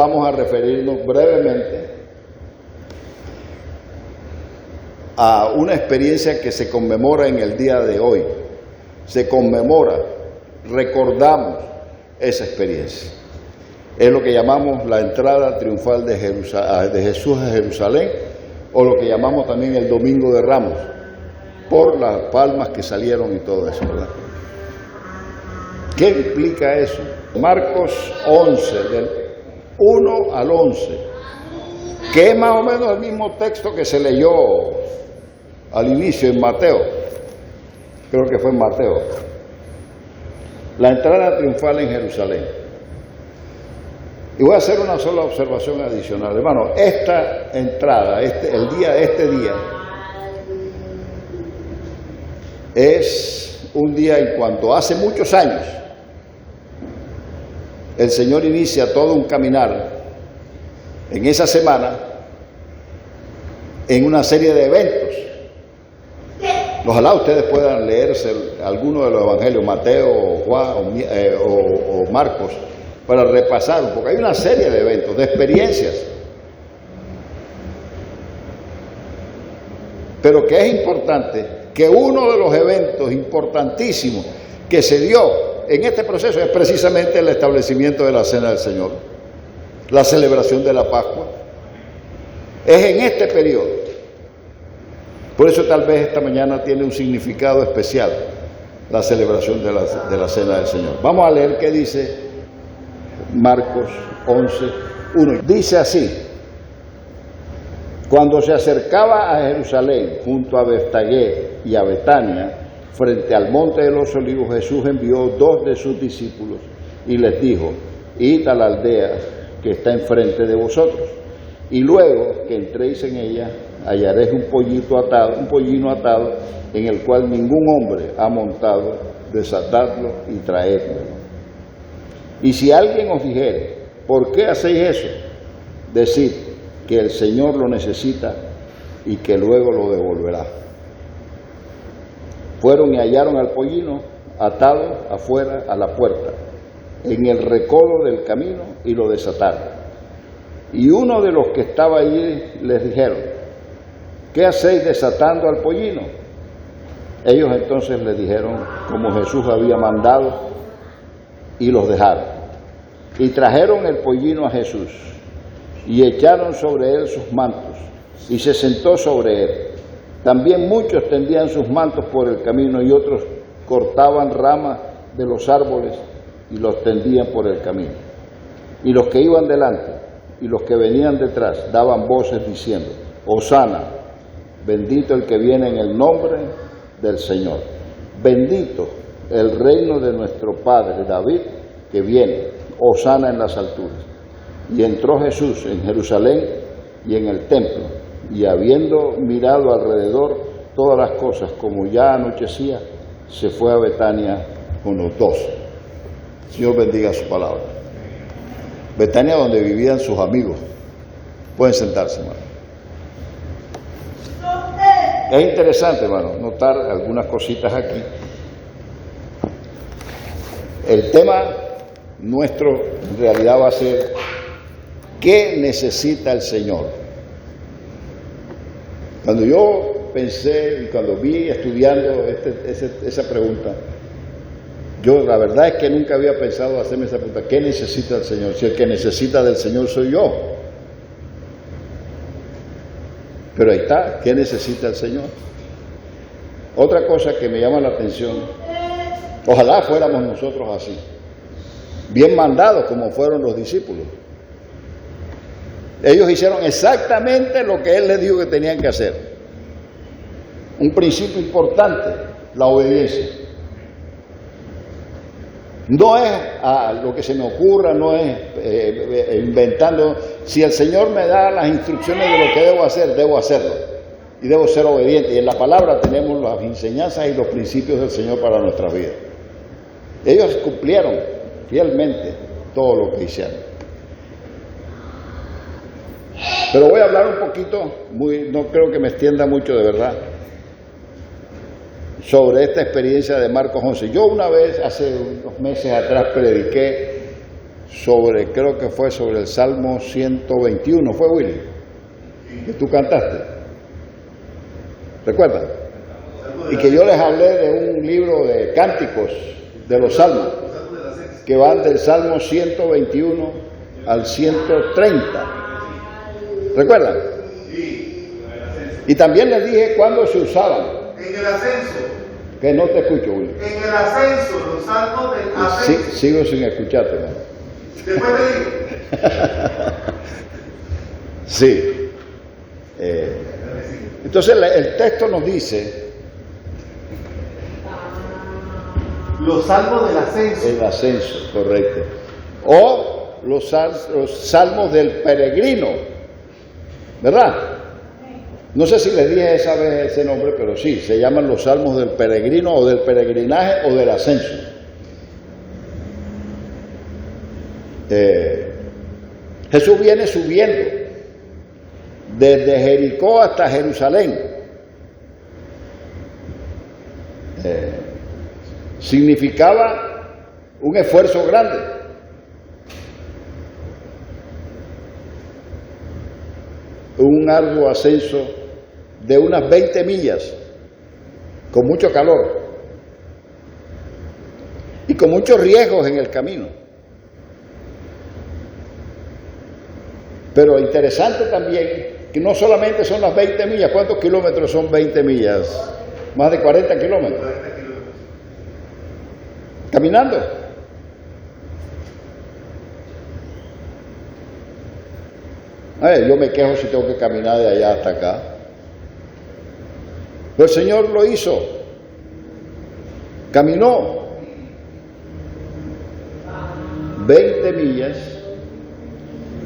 vamos a referirnos brevemente a una experiencia que se conmemora en el día de hoy. Se conmemora, recordamos esa experiencia. Es lo que llamamos la entrada triunfal de Jesús a Jerusalén, o lo que llamamos también el Domingo de Ramos, por las palmas que salieron y todo eso, ¿verdad? ¿Qué implica eso? Marcos 11, del 1 al 11, que es más o menos el mismo texto que se leyó al inicio en Mateo. Creo que fue en Mateo. La entrada triunfal en Jerusalén. Y voy a hacer una sola observación adicional. Hermano, esta entrada, este día, es un día en cuanto hace muchos años el Señor inicia todo un caminar en esa semana en una serie de eventos. Ojalá ustedes puedan leerse alguno de los evangelios, Mateo, Juan o Marcos, para repasar, porque hay una serie de eventos, de experiencias. Pero que es importante que uno de los eventos importantísimos que se dio en este proceso es precisamente el establecimiento de la Cena del Señor, la celebración de la Pascua. Es en este periodo. Por eso tal vez esta mañana tiene un significado especial la celebración de la Cena del Señor. Vamos a leer qué dice Marcos 11:1. Dice así: cuando se acercaba a Jerusalén, junto a Betfagé y a Betania, frente al monte de los Olivos, Jesús envió 2 de sus discípulos y les dijo: id a la aldea que está enfrente de vosotros, y luego que entréis en ella, hallaréis un pollino atado, en el cual ningún hombre ha montado, desatadlo y traedlo. Y si alguien os dijere: ¿por qué hacéis eso?, decid que el Señor lo necesita y que luego lo devolverá. Fueron y hallaron al pollino atado afuera a la puerta, en el recodo del camino, y lo desataron. Y uno de los que estaba allí les dijeron: ¿qué hacéis desatando al pollino? Ellos entonces le dijeron como Jesús había mandado, y los dejaron. Y trajeron el pollino a Jesús, y echaron sobre él sus mantos, y se sentó sobre él. También muchos tendían sus mantos por el camino, y otros cortaban ramas de los árboles y los tendían por el camino. Y los que iban delante y los que venían detrás daban voces diciendo: Hosana, bendito el que viene en el nombre del Señor. Bendito el reino de nuestro padre David que viene. Hosana en las alturas. Y entró Jesús en Jerusalén y en el templo, y habiendo mirado alrededor todas las cosas, como ya anochecía, se fue a Betania con los 12. Señor bendiga su palabra. Betania, donde vivían sus amigos. Pueden sentarse, hermano. Es interesante, hermano, notar algunas cositas aquí. El tema nuestro en realidad va a ser: ¿qué necesita el Señor? Cuando yo pensé y cuando vi estudiando esa pregunta, yo la verdad es que nunca había pensado hacerme esa pregunta: ¿qué necesita el Señor? Si el que necesita del Señor soy yo. Pero ahí está, ¿qué necesita el Señor? Otra cosa que me llama la atención, ojalá fuéramos nosotros así, bien mandados como fueron los discípulos. Ellos hicieron exactamente lo que Él les dijo que tenían que hacer. Un principio importante, la obediencia. No es lo que se me ocurra, no es inventando. Si el Señor me da las instrucciones de lo que debo hacer, debo hacerlo. Y debo ser obediente. Y en la palabra tenemos las enseñanzas y los principios del Señor para nuestras vidas. Ellos cumplieron fielmente todo lo que hicieron. Pero voy a hablar un poquito, no creo que me extienda mucho de verdad, sobre esta experiencia de Marcos 11. Yo una vez, hace unos meses atrás, prediqué creo que fue sobre el Salmo 121, ¿fue, Willy? Que tú cantaste. ¿Recuerdan? Y que yo les hablé de un libro de cánticos de los salmos, que van del Salmo 121 al 130. ¿Recuerdan? Y también les dije cuándo se usaban. En el ascenso. Que no te escucho, Willy. En el ascenso, los salmos del ascenso. Sí, sigo sin escucharte, ¿no? Después te digo. Sí. Entonces el texto nos dice los salmos del ascenso. el ascenso, correcto. O los salmos del peregrino, ¿verdad? No sé si les dije esa vez ese nombre, pero sí, se llaman los salmos del peregrino o del peregrinaje o del ascenso. Jesús viene subiendo desde Jericó hasta Jerusalén. Significaba un esfuerzo grande. Un arduo ascenso de unas 20 millas, con mucho calor y con muchos riesgos en el camino. Pero interesante también que no solamente son las 20 millas, ¿cuántos kilómetros son 20 millas? Más de 40 kilómetros. Caminando. Yo me quejo si tengo que caminar de allá hasta acá. Pero el Señor lo hizo. Caminó 20 millas,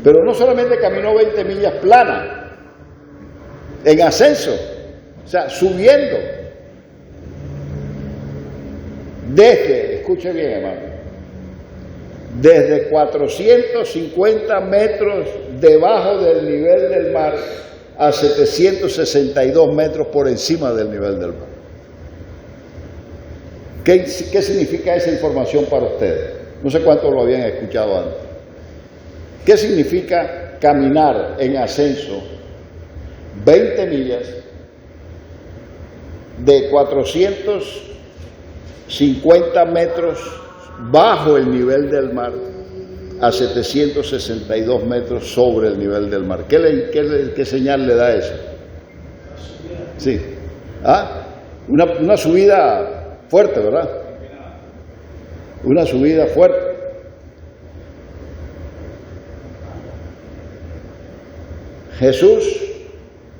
pero no solamente caminó 20 millas plana, en ascenso, o sea, subiendo. Escuche bien, hermano, desde 450 metros debajo del nivel del mar a 762 metros por encima del nivel del mar. ¿Qué significa esa información para ustedes? No sé cuántos lo habían escuchado antes. ¿Qué significa caminar en ascenso 20 millas de 450 metros bajo el nivel del mar a 762 metros sobre el nivel del mar? ¿Qué señal le da eso? Sí. Una subida fuerte, ¿verdad? Una subida fuerte. Jesús,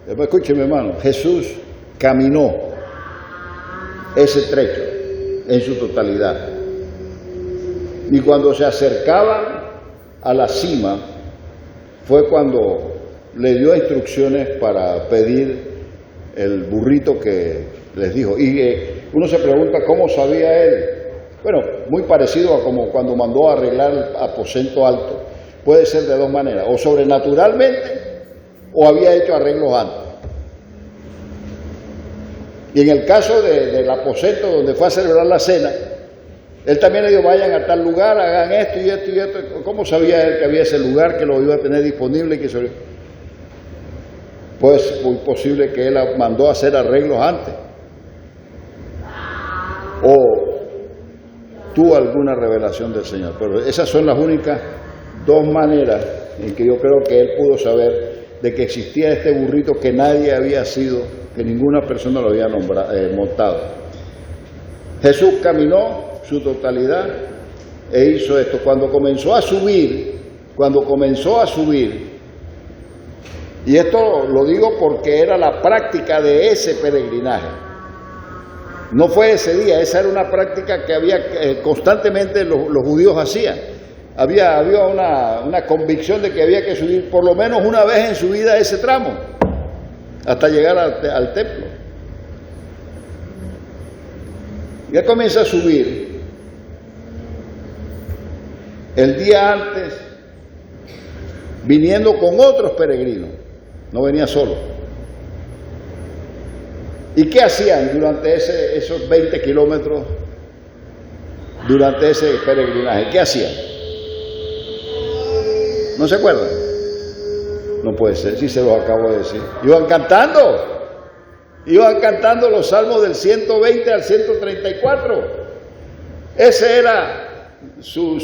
escúcheme, hermano, Jesús caminó ese trecho en su totalidad. Y cuando se acercaban a la cima, fue cuando le dio instrucciones para pedir el burrito que les dijo. Y uno se pregunta cómo sabía él. Bueno, muy parecido a como cuando mandó a arreglar el aposento alto. Puede ser de dos maneras, o sobrenaturalmente, o había hecho arreglos antes. Y en el caso del aposento donde fue a celebrar la cena, él también le dijo, vayan a tal lugar, hagan esto y esto y esto. ¿Cómo sabía él que había ese lugar, que lo iba a tener disponible? Pues muy posible que él mandó a hacer arreglos antes. O tuvo alguna revelación del Señor. Pero esas son las únicas dos maneras en que yo creo que él pudo saber de que existía este burrito que nadie había sido, que ninguna persona lo había montado. Jesús caminó su totalidad e hizo esto. Cuando comenzó a subir, y esto lo digo porque era la práctica de ese peregrinaje. No fue ese día, esa era una práctica que había constantemente los judíos hacían. Había una convicción de que había que subir por lo menos una vez en su vida ese tramo, hasta llegar al templo. Y él comienza a subir. El día antes, viniendo con otros peregrinos, no venía solo. ¿Y qué hacían durante esos 20 kilómetros, durante ese peregrinaje? ¿Qué hacían? ¿No se acuerdan? No puede ser, si se los acabo de decir. Iban cantando los salmos del 120 al 134. Ese era su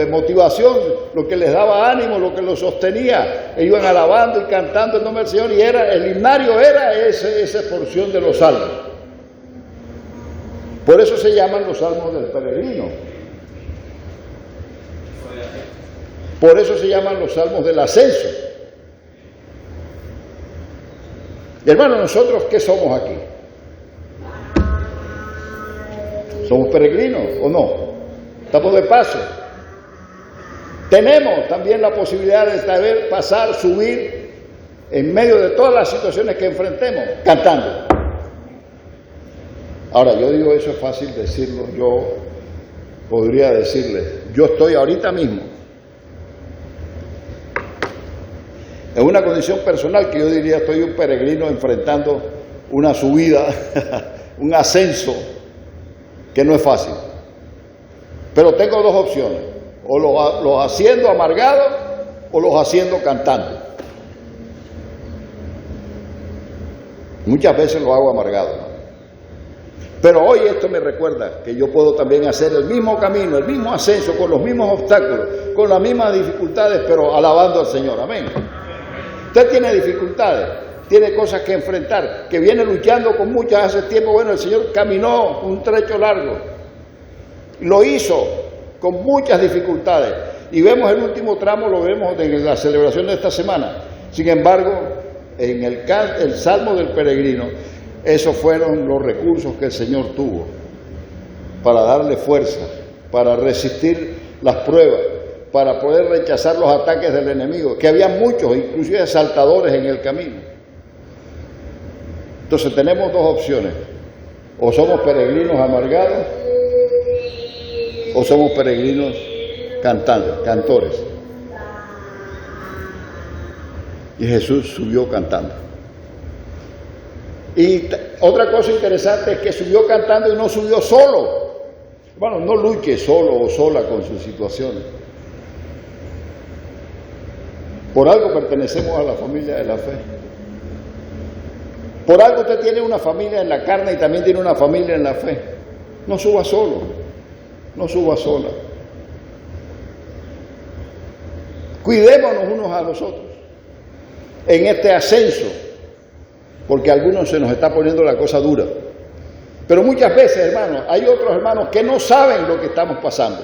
motivación, lo que les daba ánimo, lo que los sostenía. E iban alabando y cantando el nombre del Señor, y el himnario era esa porción de los salmos. Por eso se llaman los salmos del peregrino. Por eso se llaman los salmos del ascenso. Y hermanos, ¿nosotros qué somos aquí? ¿Somos peregrinos o no? ¿Estamos de paso? Tenemos también la posibilidad de saber pasar, subir en medio de todas las situaciones que enfrentemos, cantando. Ahora, yo digo, eso es fácil decirlo. Yo podría decirles, yo estoy ahorita mismo en una condición personal que yo diría estoy un peregrino enfrentando una subida, un ascenso que no es fácil. Pero tengo dos opciones, o los haciendo amargados o los haciendo cantando. Muchas veces lo hago amargado, ¿no? Pero hoy esto me recuerda que yo puedo también hacer el mismo camino, el mismo ascenso, con los mismos obstáculos, con las mismas dificultades, pero alabando al Señor. Amén. Usted tiene dificultades, tiene cosas que enfrentar, que viene luchando con muchas hace tiempo. Bueno, el Señor caminó un trecho largo, lo hizo con muchas dificultades, y vemos el último tramo, lo vemos en la celebración de esta semana. Sin embargo, en el Salmo del Peregrino, esos fueron los recursos que el Señor tuvo para darle fuerza, para resistir las pruebas, para poder rechazar los ataques del enemigo, que había muchos, inclusive asaltadores en el camino. Entonces tenemos dos opciones: o somos peregrinos amargados, o somos peregrinos cantores. Y Jesús subió cantando. Y otra cosa interesante es que subió cantando y no subió solo. Bueno, no luche solo o sola con sus situaciones. Por algo pertenecemos a la familia de la fe. Por algo usted tiene una familia en la carne y también tiene una familia en la fe. No suba solo, no suba sola. Cuidémonos unos a los otros en este ascenso, porque a algunos se nos está poniendo la cosa dura. Pero muchas veces, hermanos, hay otros hermanos que no saben lo que estamos pasando.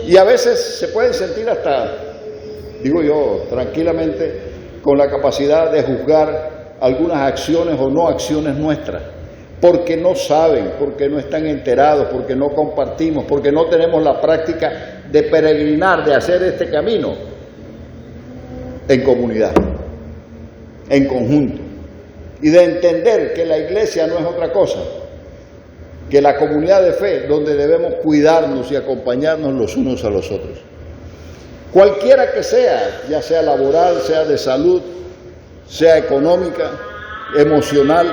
Y a veces se pueden sentir hasta, digo yo, tranquilamente, con la capacidad de juzgar algunas acciones o no acciones nuestras, porque no saben, porque no están enterados, porque no compartimos, porque no tenemos la práctica de peregrinar, de hacer este camino en comunidad, en conjunto, y de entender que la iglesia no es otra cosa que la comunidad de fe, donde debemos cuidarnos y acompañarnos los unos a los otros. Cualquiera que sea, ya sea laboral, sea de salud, sea económica, emocional,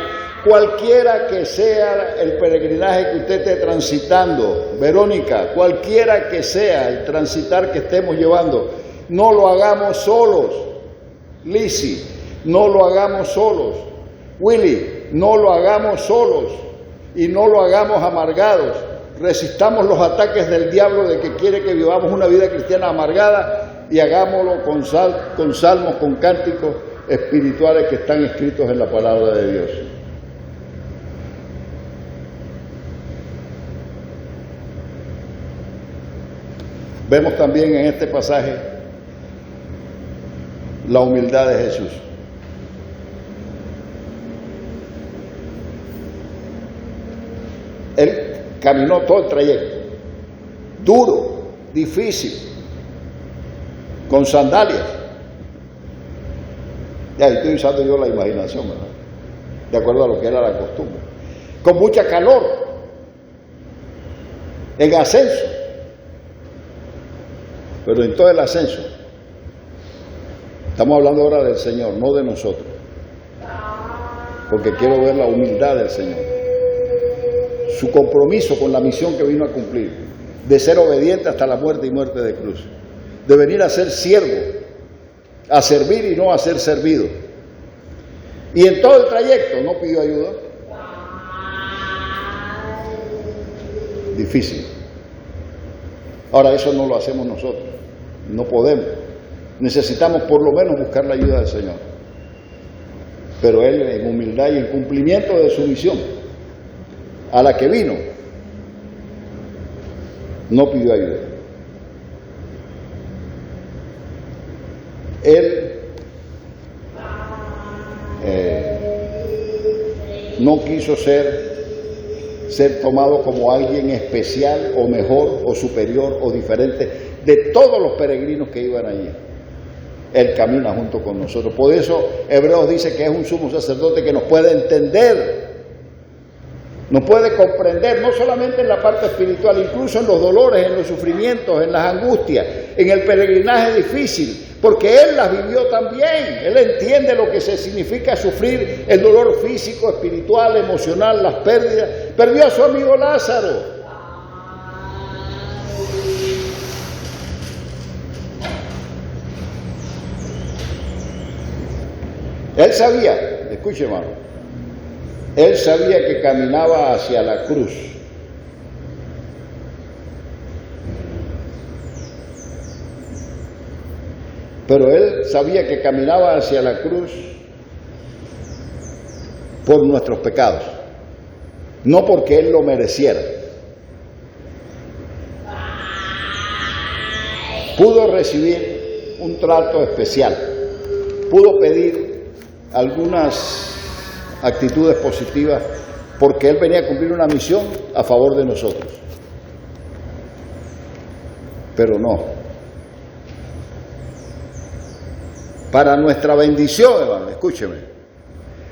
cualquiera que sea el peregrinaje que usted esté transitando, Verónica, cualquiera que sea el transitar que estemos llevando, no lo hagamos solos. Lizzy, no lo hagamos solos. Willy, no lo hagamos solos y no lo hagamos amargados. Resistamos los ataques del diablo de que quiere que vivamos una vida cristiana amargada, y hagámoslo con salmos, con cánticos espirituales que están escritos en la palabra de Dios. Vemos también en este pasaje la humildad de Jesús. Él caminó todo el trayecto, duro, difícil, con sandalias. Ya estoy usando yo la imaginación, ¿verdad? De acuerdo a lo que era la costumbre. Con mucha calor, en ascenso. Pero en todo el ascenso, estamos hablando ahora del Señor, no de nosotros, porque quiero ver la humildad del Señor, su compromiso con la misión que vino a cumplir. de ser obediente hasta la muerte y muerte de cruz, de venir a ser siervo, a servir y no a ser servido. Y en todo el trayecto no pidió ayuda. Difícil. Ahora eso no lo hacemos nosotros, no podemos. Necesitamos por lo menos buscar la ayuda del Señor. Pero Él en humildad y en cumplimiento de su misión, a la que vino, no pidió ayuda. Él no quiso ser tomado como alguien especial o mejor o superior o diferente de todos los peregrinos que iban allí. Él camina junto con nosotros. Por eso Hebreos dice que es un sumo sacerdote que nos puede entender, nos puede comprender, no solamente en la parte espiritual, incluso en los dolores, en los sufrimientos, en las angustias, en el peregrinaje difícil, porque Él las vivió también. Él entiende lo que se significa sufrir el dolor físico, espiritual, emocional, las pérdidas. Perdió a su amigo Lázaro. Él sabía, escuche hermano, Él sabía que caminaba hacia la cruz. Pero Él sabía que caminaba hacia la cruz por nuestros pecados, no porque Él lo mereciera. Pudo recibir un trato especial, pudo pedir algunas actitudes positivas porque Él venía a cumplir una misión a favor de nosotros. Pero no. Para nuestra bendición, hermano, escúcheme,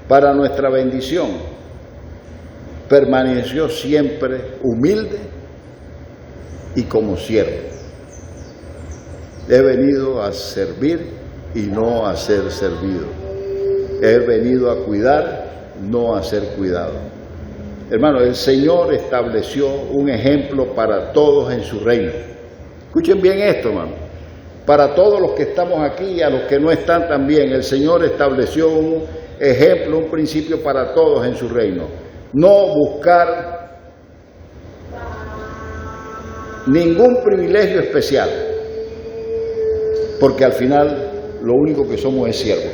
para nuestra bendición, permaneció siempre humilde y como siervo. He venido a servir y no a ser servido. He venido a cuidar, no a ser cuidado. Hermano, el Señor estableció un ejemplo para todos en su reino. Escuchen bien esto, hermano. Para todos los que estamos aquí y a los que no están también, el Señor estableció un ejemplo, un principio para todos en su reino. No buscar ningún privilegio especial, porque al final lo único que somos es siervos.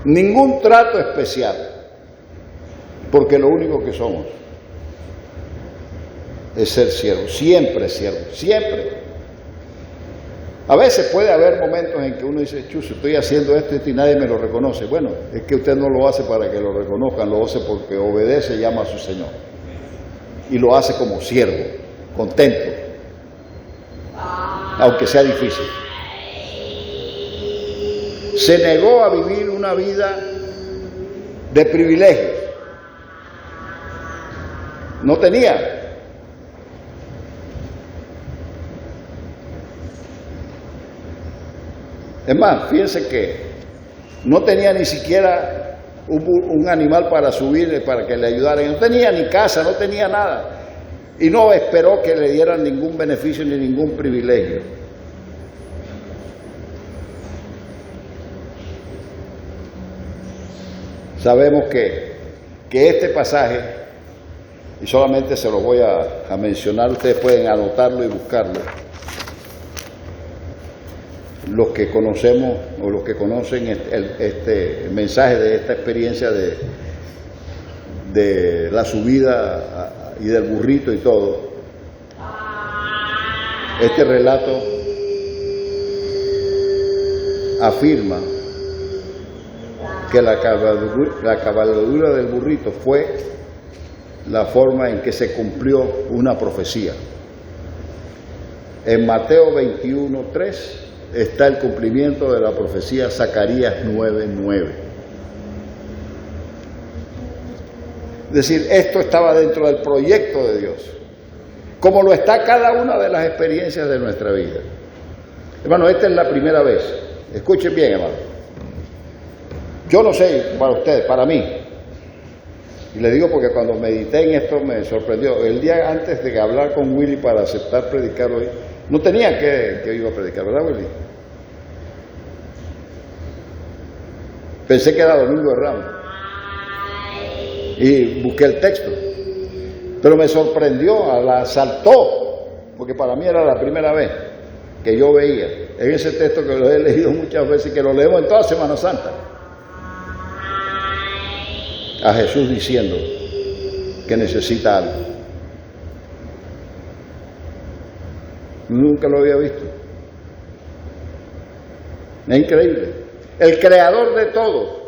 Ningún trato especial, porque lo único que somos es ser siervo, siempre siervo, siempre. A veces puede haber momentos en que uno dice, chuzo, estoy haciendo esto y nadie me lo reconoce. Bueno, es que usted no lo hace para que lo reconozcan, lo hace porque obedece y ama a su Señor. Y lo hace como siervo, contento, aunque sea difícil. Se negó a vivir una vida de privilegios. No tenía. Es más, fíjense que no tenía ni siquiera un animal para subir, para que le ayudaran. No tenía ni casa, no tenía nada. Y no esperó que le dieran ningún beneficio ni ningún privilegio. Sabemos que este pasaje, y solamente se lo voy a mencionar, ustedes pueden anotarlo y buscarlo, los que conocemos o los que conocen este mensaje de esta experiencia de la subida y del burrito y todo, este relato afirma que la cabalgadura del burrito fue la forma en que se cumplió una profecía. En Mateo 21:3 está el cumplimiento de la profecía Zacarías 9:9. Es decir, esto estaba dentro del proyecto de Dios, como lo está cada una de las experiencias de nuestra vida. Hermano, esta es la primera vez. Escuchen bien, hermano. Yo no sé para ustedes, para mí, y Le digo porque cuando medité en esto me sorprendió. El día antes de hablar con Willy para aceptar predicar hoy, no tenía que iba a predicar, ¿verdad, Willy? Pensé que era Domingo de Ramos. Y busqué el texto. Pero me sorprendió, la saltó, porque para mí era la primera vez que yo veía en ese texto que lo he leído muchas veces y que lo leemos en toda Semana Santa, a Jesús diciendo que necesita algo. Nunca lo había visto. Es increíble. El creador de todo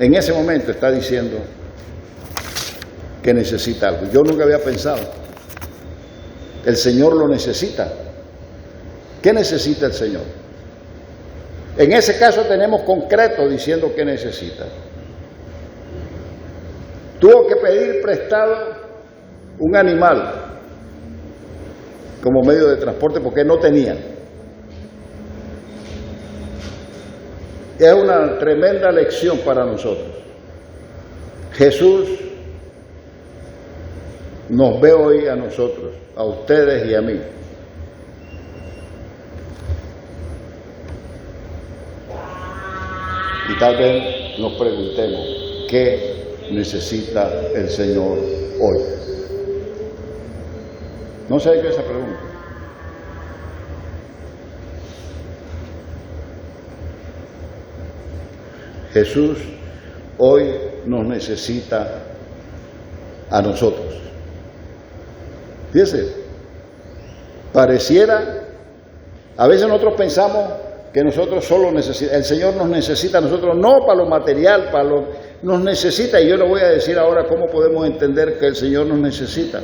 en ese momento está diciendo que necesita algo. Yo nunca había pensado. El Señor lo necesita. ¿Qué necesita el Señor? En ese caso tenemos concreto diciendo que necesita. Tuvo que pedir prestado un animal como medio de transporte porque no tenía. Es una tremenda lección para nosotros. Jesús nos ve hoy a nosotros, a ustedes y a mí. Y tal vez nos preguntemos, ¿qué necesita el Señor hoy? No sé qué es esa pregunta. Jesús hoy nos necesita a nosotros. Fíjense, pareciera, a veces nosotros pensamos que nosotros solo necesitamos, el Señor nos necesita a nosotros, no para lo material, nos necesita, y yo le voy a decir ahora cómo podemos entender que el Señor nos necesita.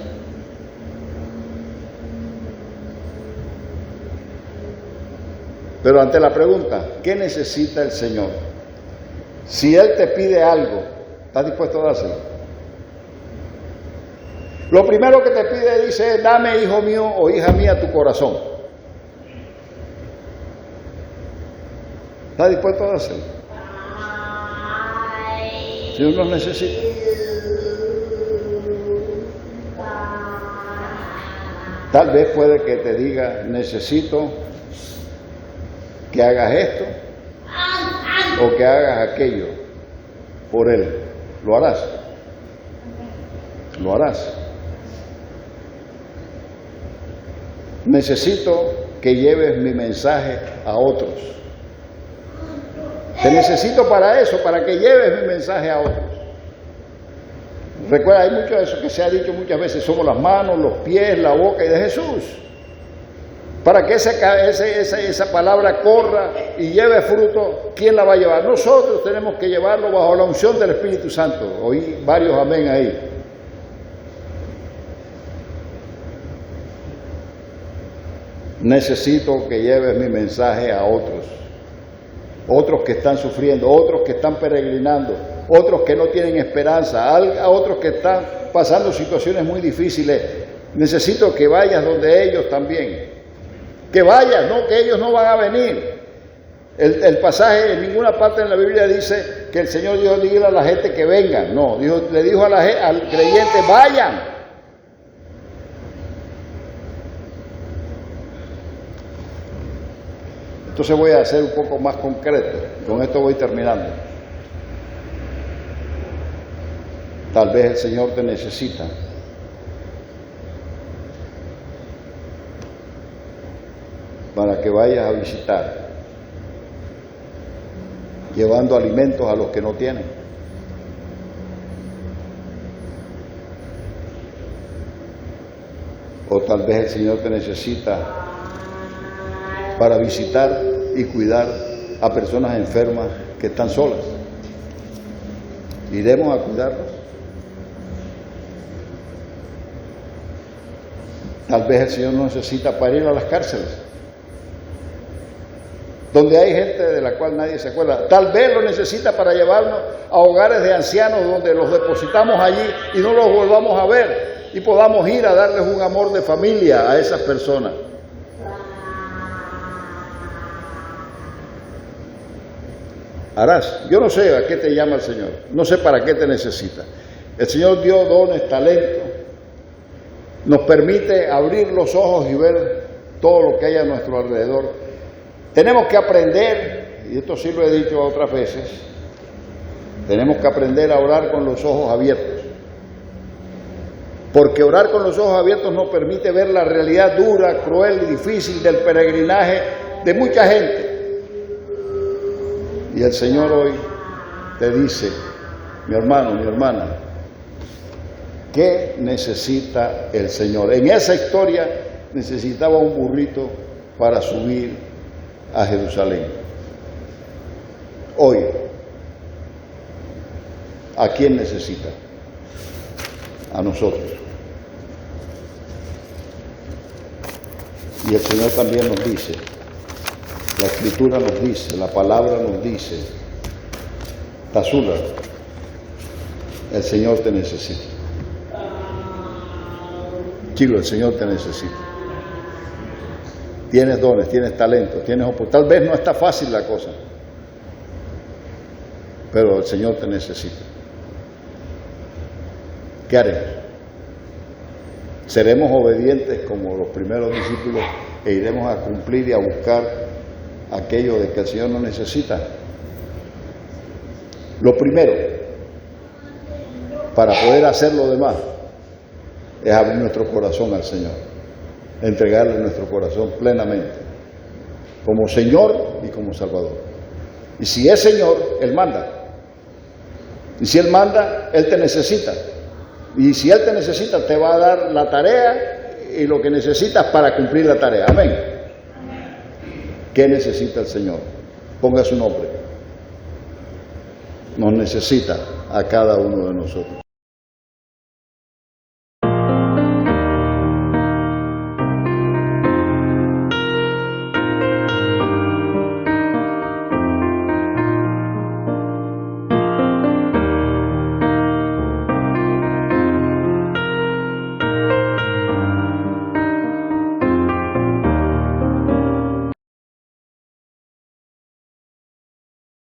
Pero ante la pregunta, ¿qué necesita el Señor? Si Él te pide algo, ¿estás dispuesto a dárselo? Lo primero que te pide, dice, dame, hijo mío o hija mía, tu corazón. ¿Estás dispuesto a dárselo? Si uno necesita. Tal vez puede que te diga, necesito que hagas esto o que hagas aquello por Él. ¿Lo harás? ¿Lo harás? Necesito que lleves mi mensaje a otros. Te necesito para eso, para que lleves mi mensaje a otros. Recuerda, hay mucho de eso que se ha dicho muchas veces, somos las manos, los pies, la boca y de Jesús. Para que esa palabra corra y lleve fruto, ¿quién la va a llevar? Nosotros tenemos que llevarlo bajo la unción del Espíritu Santo. Oí varios amén ahí. Necesito que lleves mi mensaje a otros. Otros que están sufriendo, otros que están peregrinando, otros que no tienen esperanza, a otros que están pasando situaciones muy difíciles. Necesito que vayas donde ellos también. Que vayas, no, que ellos no van a venir. El pasaje en ninguna parte de la Biblia dice que el Señor dijo, dígale a la gente que vengan. No, le dijo al creyente, vayan. Entonces voy a ser un poco más concreto. Con esto voy terminando. Tal vez el Señor te necesita. Para que vayas a visitar, llevando alimentos a los que no tienen. O tal vez el Señor te necesita para visitar y cuidar a personas enfermas que están solas. ¿Iremos a cuidarlos? Tal vez el Señor nos necesita para ir a las cárceles, donde hay gente de la cual nadie se acuerda. Tal vez lo necesita para llevarnos a hogares de ancianos donde los depositamos allí y no los volvamos a ver y podamos ir a darles un amor de familia a esas personas. harás. Yo no sé a qué te llama el Señor, no sé para qué te necesita. El Señor dio dones, talentos, nos permite abrir los ojos y ver todo lo que hay a nuestro alrededor. Tenemos que aprender, y esto sí lo he dicho otras veces, tenemos que aprender a orar con los ojos abiertos. Porque orar con los ojos abiertos nos permite ver la realidad dura, cruel y difícil del peregrinaje de mucha gente. Y el Señor hoy te dice, mi hermano, mi hermana, ¿qué necesita el Señor? En esa historia necesitaba un burrito para subir a Jerusalén. Hoy, ¿a quién necesita? A nosotros. Y el Señor también nos dice, la Escritura nos dice, la palabra nos dice, Tazula, el Señor te necesita. Chilo, el Señor te necesita. Tienes dones, tienes talentos, tienes oportunidades. Tal vez no está fácil la cosa, pero el Señor te necesita. ¿Qué haremos? ¿Seremos obedientes como los primeros discípulos e iremos a cumplir y a buscar aquello de que el Señor nos necesita? Lo primero, para poder hacer lo demás, es abrir nuestro corazón al Señor, entregarle nuestro corazón plenamente, como Señor y como Salvador. Y si es Señor, Él manda. Y si Él manda, Él te necesita. Y si Él te necesita, te va a dar la tarea y lo que necesitas para cumplir la tarea. Amén. ¿Qué necesita el Señor? Ponga su nombre. Nos necesita a cada uno de nosotros.